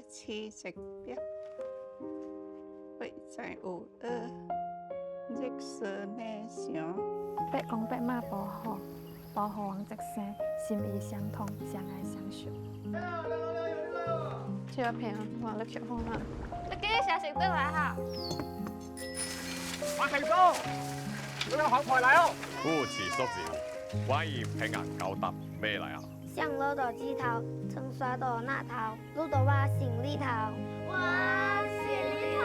似食壁，會在有惡，日色內想。白公白馬保護，保護王直生，心意相通，相愛相守。這片我力吃好嘛？你幾時食得來哈？馬成哥，我有好菜嚟哦！夫子叔子，關於平安高達咩嚟啊？上樓到雞頭，청刷到那頭，路到話行李頭。哇，行李頭！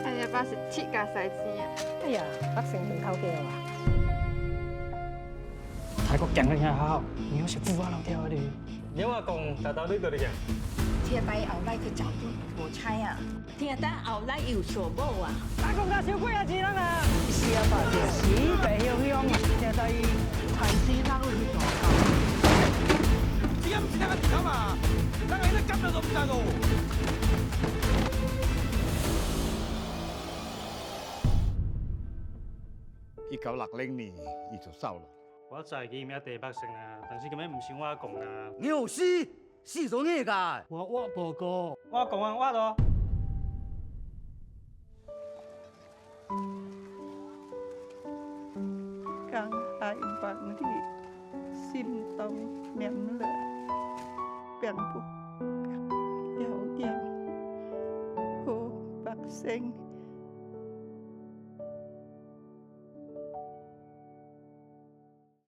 哎呀，把是鐵架細枝啊！哎呀，北城門口嘅話，泰國勁你係好，你要食富華樓條嗰啲。你話講大道呢度嚟嘅？聽帶後來去找對無猜啊，聽帶後來有所無啊。大公家小鬼啊，智能啊！是啊，爸爸，死白泱泱啊，聽帶睇先啦，去做工。只係唔知得個點啊？但係你今日都唔得咯。1960年伊就收咯。我就係見一地百姓啊，但是咁樣唔算我講啊。你有死咗咩㗎？我報告，我講啊，我咯。江海萬里，心動綿熱，並不遙遠，好百姓。